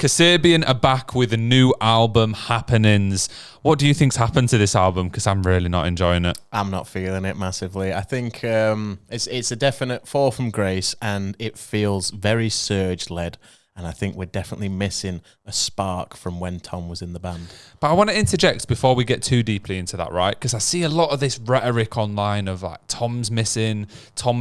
Kasabian are back with a new album, Happenings. What do you think's happened to this album? Because I'm really not enjoying it. I'm not feeling it massively. I think it's a definite fall from grace, and it feels very Surge-led. And I think we're definitely missing a spark from when Tom was in the band. But I want to interject before we get too deeply into that, right? Because I see a lot of this rhetoric online of like Tom's missing from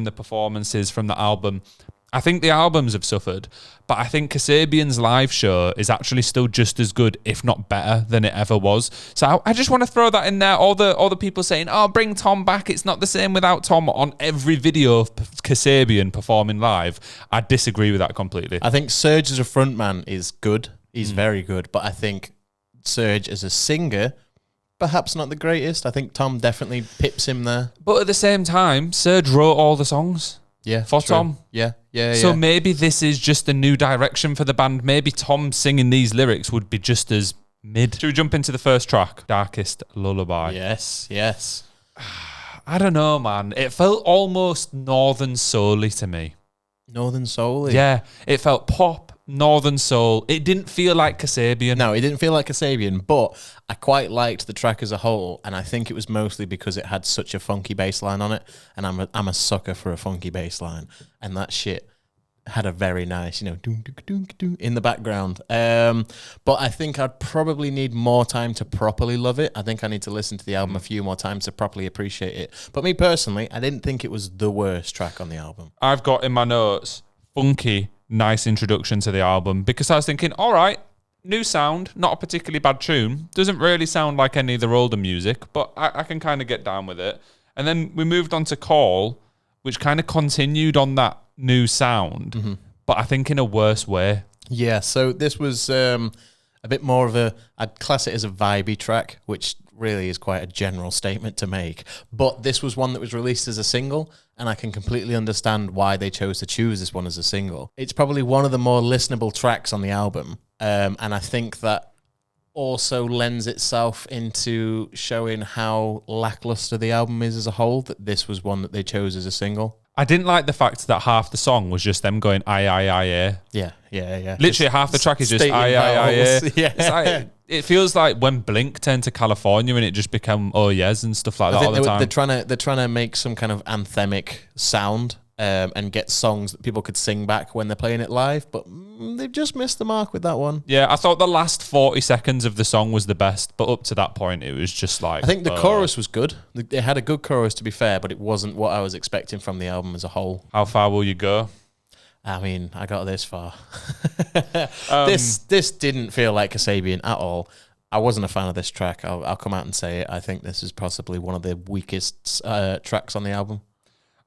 the performances, from the album. I think the albums have suffered, but I think Kasabian's live show is actually still just as good, if not better, than it ever was. So I just want to throw that in there. All the people saying, "Oh, bring Tom back. It's not the same without Tom." On every video of Kasabian performing live, I disagree with that completely. I think Surge as a frontman is good. He's very good, but I think Surge as a singer, perhaps not the greatest. I think Tom definitely pips him there. But at the same time, Surge wrote all the songs. Yeah, for true. Tom. Yeah. So maybe this is just a new direction for the band. Maybe Tom singing these lyrics would be just as mid. Should we jump into the first track, Darkest Lullaby? Yes. I don't know, man. It felt almost Northern Soul-y to me. Northern Soul-y? Yeah, it felt pop, Northern Soul. It didn't feel like Kasabian. No, it didn't feel like Kasabian, but I quite liked the track as a whole, and I think it was mostly because it had such a funky bass line on it, and I'm a sucker for a funky bass line, and that shit had a very nice, doom, doom, doom, doom in the background. But I think I'd probably need more time to properly love it. I think I need to listen to the album a few more times to properly appreciate it. But me personally, I didn't think it was the worst track on the album. I've got in my notes, funky, nice introduction to the album, because I was thinking, all right, new sound, not a particularly bad tune. Doesn't really sound like any of their older music, but I can kind of get down with it. And then we moved on to Call, which kind of continued on that new sound, but I think in a worse way. Yeah, so this was a bit more of I'd class it as a vibey track, which really is quite a general statement to make. But this was one that was released as a single, and I can completely understand why they chose to choose this one as a single. It's probably one of the more listenable tracks on the album, and I think that also lends itself into showing how lackluster the album is as a whole, that this was one that they chose as a single. I didn't like the fact that half the song was just them going I. Yeah. Literally half the track is just I. Yeah. It's like, it feels like when Blink turned to California and it just became oh yes and stuff like that all the time. They're trying to make some kind of anthemic sound and get songs that people could sing back when they're playing it live, but they've just missed the mark with that one. Yeah, I thought the last 40 seconds of the song was the best, but up to that point, it was just like... I think the chorus was good. It had a good chorus, to be fair, but it wasn't what I was expecting from the album as a whole. How far will you go? I mean, I got this far. This didn't feel like Kasabian at all. I wasn't a fan of this track. I'll come out and say it. I think this is possibly one of the weakest tracks on the album.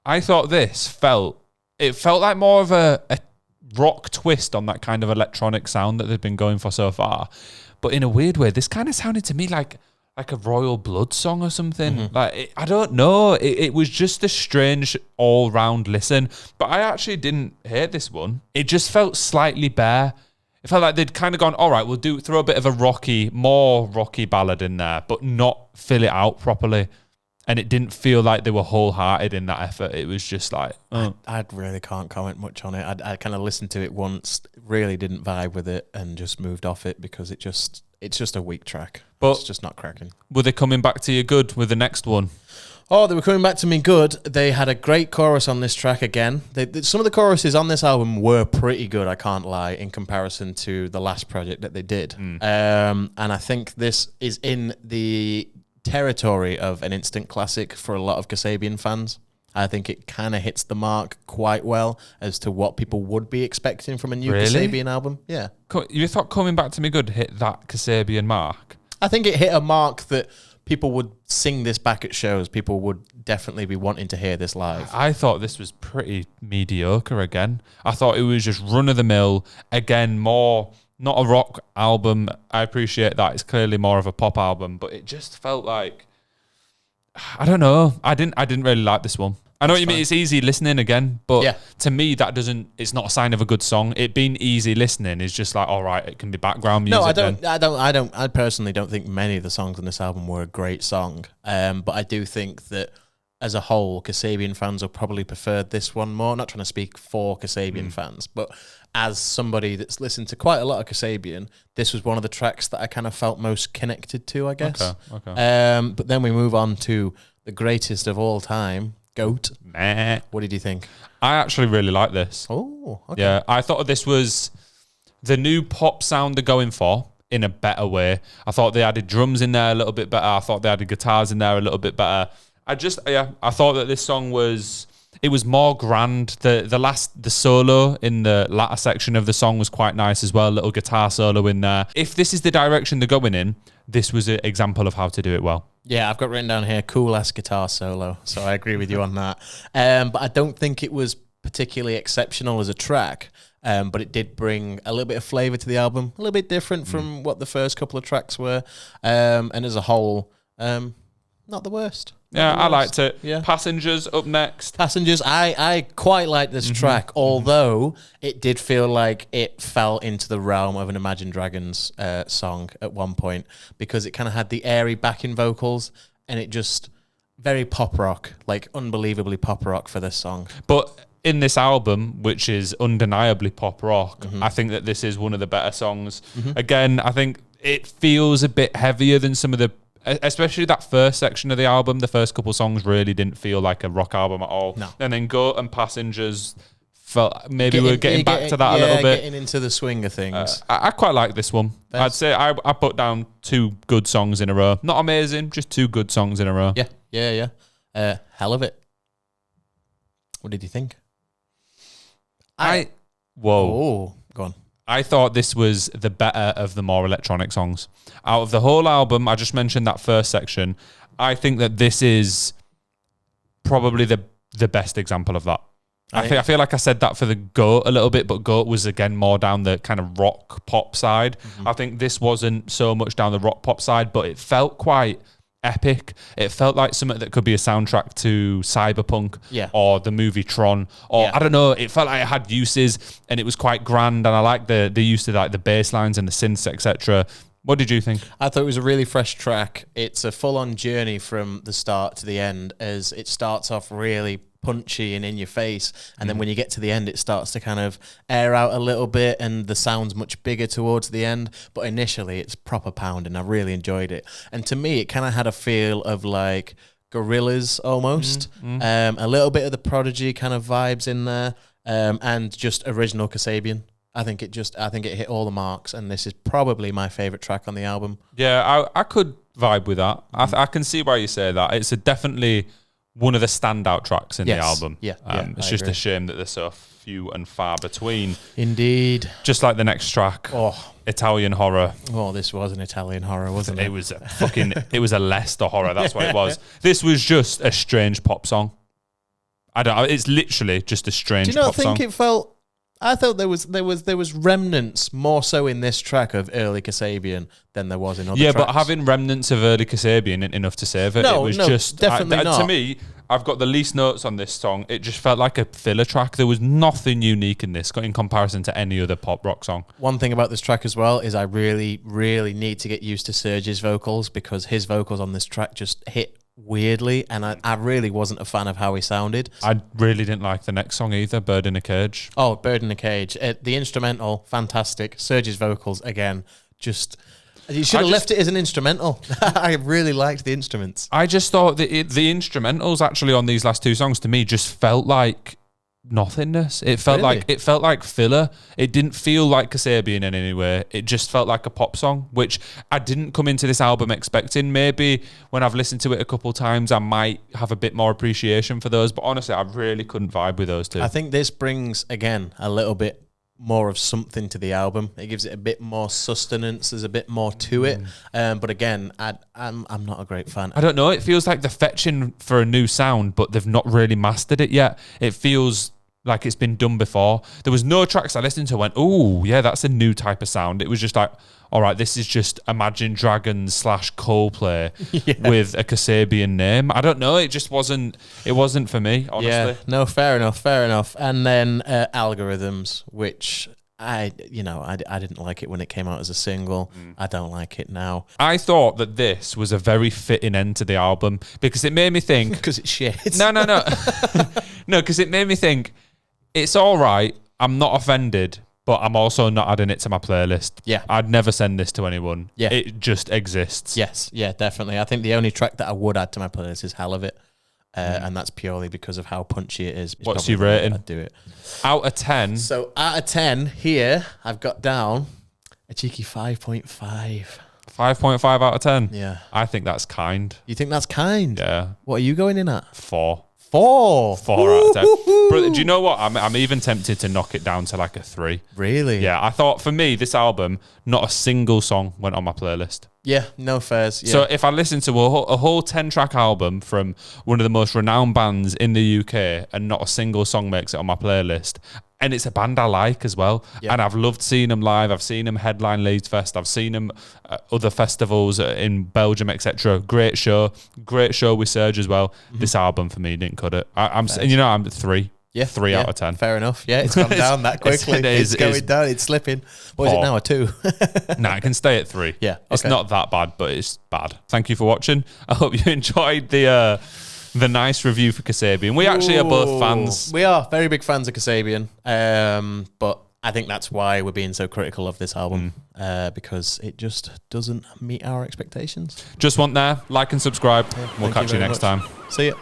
I thought this felt like more of a rock twist on that kind of electronic sound that they've been going for so far. But in a weird way, this kind of sounded to me like a Royal Blood song or something. I don't know. It was just a strange all-round listen. But I actually didn't hate this one. It just felt slightly bare. It felt like they'd kind of gone, all right, we'll throw a bit of a more rocky ballad in there, but not fill it out properly. And it didn't feel like they were wholehearted in that effort. It was just like... Oh. I really can't comment much on it. I kind of listened to it once, really didn't vibe with it, and just moved off it because it's just a weak track. But it's just not cracking. Were they coming back to you good with the next one? Oh, they were coming back to me good. They had a great chorus on this track again. Some of the choruses on this album were pretty good, I can't lie, in comparison to the last project that they did. And I think this is in the territory of an instant classic for a lot of Kasabian fans. I think it kind of hits the mark quite well as to what people would be expecting from a new Kasabian album. Yeah. You thought Coming Back to Me Good hit that Kasabian mark? I think it hit a mark that people would sing this back at shows. People would definitely be wanting to hear this live. I thought this was pretty mediocre again. I thought it was just run-of-the-mill. Again, more... Not a rock album. I appreciate that. It's clearly more of a pop album, but it just felt like... I don't know. I didn't really like this one. I know what you mean. It's easy listening again, but to me, it's not a sign of a good song. It being easy listening is just like, all right, it can be background music. No, I personally don't think many of the songs on this album were a great song. But I do think that as a whole, Kasabian fans will probably prefer this one more. I'm not trying to speak for Kasabian fans, but as somebody that's listened to quite a lot of Kasabian, this was one of the tracks that I kind of felt most connected to, I guess. Okay. But then we move on to the greatest of all time, Goat. Meh. What did you think? I actually really like this. Oh, okay. Yeah, I thought this was the new pop sound they're going for in a better way. I thought they added drums in there a little bit better. I thought they added guitars in there a little bit better. I thought that this song was more grand. The solo in the latter section of the song was quite nice as well. A little guitar solo in there. If this is the direction they're going in, this was an example of how to do it well. Yeah, I've got written down here, cool-ass guitar solo. So I agree with you on that. But I don't think it was particularly exceptional as a track. But it did bring a little bit of flavour to the album. A little bit different from what the first couple of tracks were. And as a whole, not the worst. Yeah, I liked it. Yeah. Passengers up next. Passengers, I quite like this track, although it did feel like it fell into the realm of an Imagine Dragons song at one point, because it kind of had the airy backing vocals, and it just very pop rock, like unbelievably pop rock for this song. But in this album, which is undeniably pop rock, I think that this is one of the better songs. Again, I think it feels a bit heavier than some of the, especially that first section of the album. The first couple songs really didn't feel like a rock album at all. No. And then Goat and Passengers felt maybe we're getting back to that a little bit. Getting into the swing of things. I quite like this one. I'd say I put down 2 good songs in a row. Not amazing, just 2 good songs in a row. Yeah. Hell of it. What did you think? Whoa. Go on. I thought this was the better of the more electronic songs. Out of the whole album, I just mentioned that first section. I think that this is probably the best example of that. I feel like I said that for the Goat a little bit, but Goat was again more down the kind of rock pop side. I think this wasn't so much down the rock pop side, but it felt quite epic. It felt like something that could be a soundtrack to Cyberpunk or the movie Tron, or I don't know, it felt like it had uses and it was quite grand, and I like the use of like the bass lines and the synths, etc. What did you think? I thought it was a really fresh track. It's a full-on journey from the start to the end, as it starts off really punchy and in your face, and then when you get to the end it starts to kind of air out a little bit and the sound's much bigger towards the end, but initially it's proper pounding. I really enjoyed it, and to me it kind of had a feel of like Gorillaz almost, a little bit of the Prodigy kind of vibes in there, and just original Kasabian. I think it hit all the marks, and this is probably my favourite track on the album. Yeah, I could vibe with that. I can see why you say that. It's definitely one of the standout tracks in the album. It's just a shame that they're so few and far between. Indeed. Just like the next track, Italian Horror. Oh, this was an Italian horror, wasn't it? It was it was a Leicester horror. That's what it was. This was just a strange pop song. It's literally just a strange pop song. Do you not think it felt? I thought there was remnants more so in this track of early Kasabian than there was in other tracks. Yeah, but having remnants of early Kasabian isn't enough to save it. No, it was just definitely not. To me, I've got the least notes on this song. It just felt like a filler track. There was nothing unique in this in comparison to any other pop rock song. One thing about this track as well is I really, really need to get used to Serge's vocals, because his vocals on this track just hit weirdly, and I really wasn't a fan of how he sounded. I really didn't like the next song either, Bird in a Cage. Oh, Bird in a Cage. The instrumental, fantastic. Serge's vocals, again, just... You should have left it as an instrumental. I really liked the instruments. I just thought that the instrumentals actually on these last 2 songs to me just felt like nothingness. It felt like filler. It didn't feel like Kasabian in any way. It just felt like a pop song, which I didn't come into this album expecting. Maybe when I've listened to it a couple times, I might have a bit more appreciation for those. But honestly, I really couldn't vibe with those 2. I think this brings, again, a little bit more of something to the album. It gives it a bit more sustenance. There's a bit more to it. But again, I'm not a great fan. I don't know. It feels like they're fetching for a new sound, but they've not really mastered it yet. It feels like it's been done before. There was no tracks I listened to went, oh, yeah, that's a new type of sound. It was just like, all right, this is just Imagine Dragons / Coldplay with a Kasabian name. I don't know. It just wasn't for me, honestly. Yeah, no, fair enough. And then Algorithms, which I didn't like it when it came out as a single. I don't like it now. I thought that this was a very fitting end to the album because it made me think... Because it's shit. No. No, because it made me think, it's all right, I'm not offended, but I'm also not adding it to my playlist. Yeah. I'd never send this to anyone. Yeah. It just exists. Yes, yeah, definitely. I think the only track that I would add to my playlist is Hell of It. And that's purely because of how punchy it is. It's What's probably your the way rating? I'd do it. Out of 10. So out of 10 here, I've got down a cheeky 5.5. 5.5 out of 10. Yeah. I think that's kind. You think that's kind? Yeah. What are you going in at? 4. 4. 4 out of 10. But do you know what? I'm even tempted to knock it down to like a 3. Really? Yeah, I thought for me, this album, not a single song went on my playlist. Yeah, no fairs. Yeah. So if I listen to a whole 10-track album from one of the most renowned bands in the UK and not a single song makes it on my playlist, and it's a band I like as well, and I've loved seeing them live, I've seen them headline Leeds Fest, I've seen them at other festivals in Belgium, etc. Great show with Serge as well. This album for me didn't cut it. I'm 3. Yeah, 3 out of 10. Fair enough. Yeah, it's gone down that quickly. It's going down. It's slipping. What is it now? A 2? Nah, it can stay at 3. Yeah, It's okay. not that bad, but it's bad. Thank you for watching. I hope you enjoyed the nice review for Kasabian. We actually are both fans. We are very big fans of Kasabian, but I think that's why we're being so critical of this album, because it just doesn't meet our expectations. Just want there, like and subscribe. We'll Thank catch you very next much. time. See ya.